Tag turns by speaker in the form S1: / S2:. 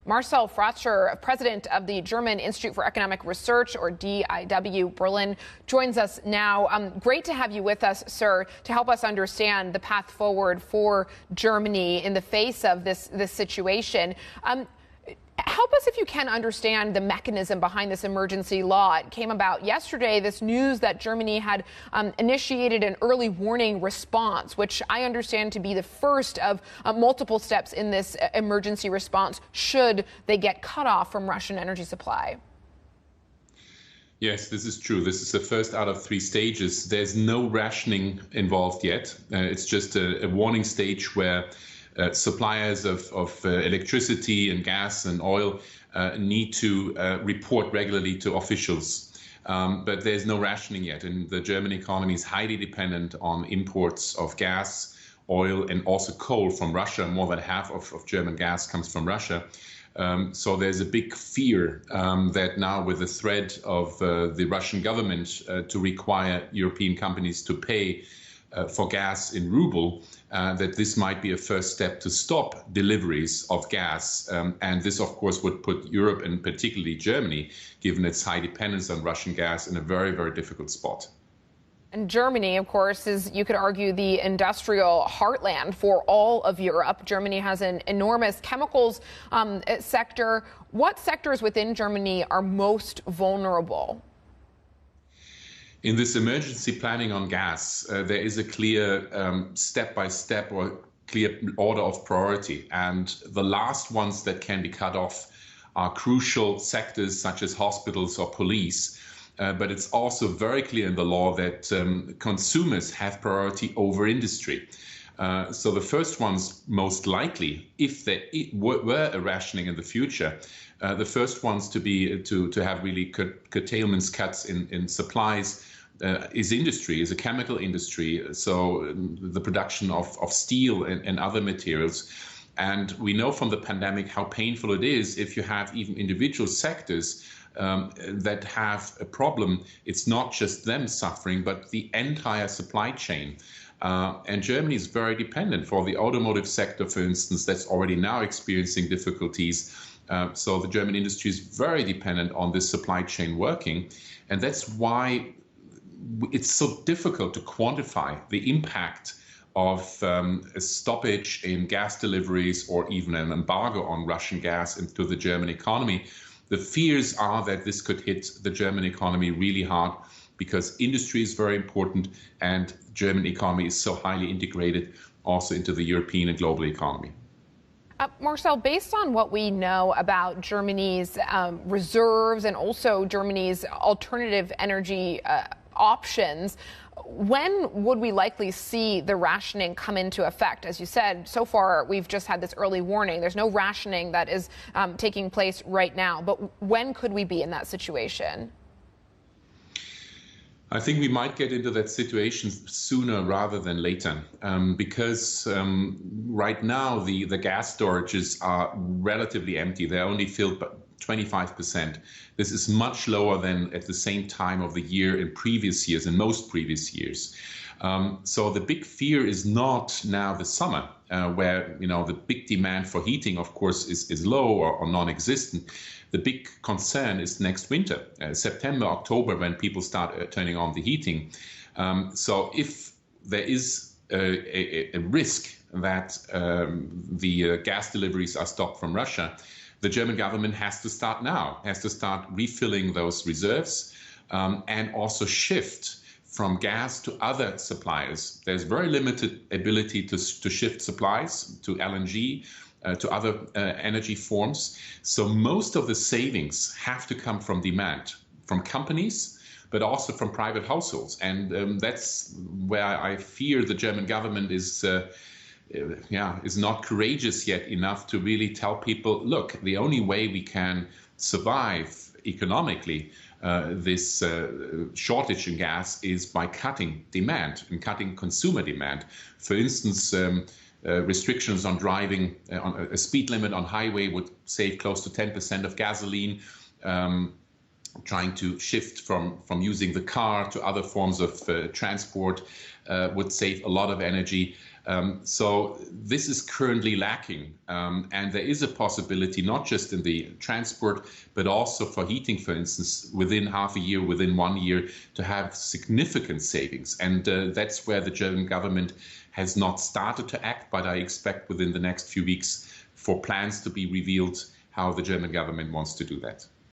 S1: Marcel Fratzscher, president of the German Institute for Economic Research, or DIW Berlin, joins us now. Great to have you with us, sir, to help us understand the path forward for Germany in the face of this situation. Help us, if you can, understand the mechanism behind this emergency law. It came about yesterday, this news that Germany had initiated an early warning response, which I understand to be the first of multiple steps in this emergency response should they get cut off from Russian energy supply.
S2: Yes, this is true. This is the first out of 3 stages. There's no rationing involved yet. It's just a warning stage where suppliers of electricity and gas and oil need to report regularly to officials. But there's no rationing yet. And the German economy is highly dependent on imports of gas, oil, and also coal from Russia. More than half of German gas comes from Russia. So there's a big fear that now, with the threat of the Russian government to require European companies to pay for gas in ruble, that this might be a first step to stop deliveries of gas. And this, of course, would put Europe, and particularly Germany, given its high dependence on Russian gas, in a very, very difficult spot.
S1: And Germany, of course, is, you could argue, the industrial heartland for all of Europe. Germany has an enormous chemicals sector. What sectors within Germany are most vulnerable?
S2: In this emergency planning on gas, there is a clear step-by-step or clear order of priority. And the last ones that can be cut off are crucial sectors such as hospitals or police. But it's also very clear in the law that consumers have priority over industry. So the first ones, most likely, if there were a rationing in the future, the first ones to have really curtailments, cuts in supplies, is industry, is a chemical industry. So the production of steel and other materials. And we know from the pandemic how painful it is if you have even individual sectors that have a problem. It's not just them suffering, but the entire supply chain. And Germany is very dependent. For the automotive sector, for instance, that's already now experiencing difficulties. So the German industry is very dependent on this supply chain working. And that's why it's so difficult to quantify the impact of a stoppage in gas deliveries or even an embargo on Russian gas into the German economy. The fears are that this could hit the German economy really hard because industry is very important and the German economy is so highly integrated also into the European and global economy.
S1: Marcel, based on what we know about Germany's reserves and also Germany's alternative energy options, when would we likely see the rationing come into effect? As you said, so far we've just had this early warning. There's no rationing that is taking place right now. But when could we be in that situation?
S2: I think we might get into that situation sooner rather than later, because right now the gas storages are relatively empty. They're only filled by 25%. This is much lower than at the same time of the year in previous years, in most previous years. So the big fear is not now the summer, where the big demand for heating, of course, is low or non-existent. The big concern is next winter, September, October, when people start turning on the heating. So if there is a risk that the gas deliveries are stopped from Russia, the German government has to start now, has to start refilling those reserves and also shift from gas to other suppliers. There's very limited ability to shift supplies to LNG, to other energy forms. So most of the savings have to come from demand, from companies, but also from private households. And that's where I fear the German government is not courageous yet enough to really tell people, look, the only way we can survive economically this shortage in gas is by cutting demand and cutting consumer demand. For instance, restrictions on driving, on a speed limit on highway would save close to 10% of gasoline. trying to shift from using the car to other forms of transport would save a lot of energy. So this is currently lacking, and there is a possibility not just in the transport, but also for heating, for instance, within half a year, within 1 year, to have significant savings. And that's where the German government has not started to act, but I expect within the next few weeks for plans to be revealed how the German government wants to do that.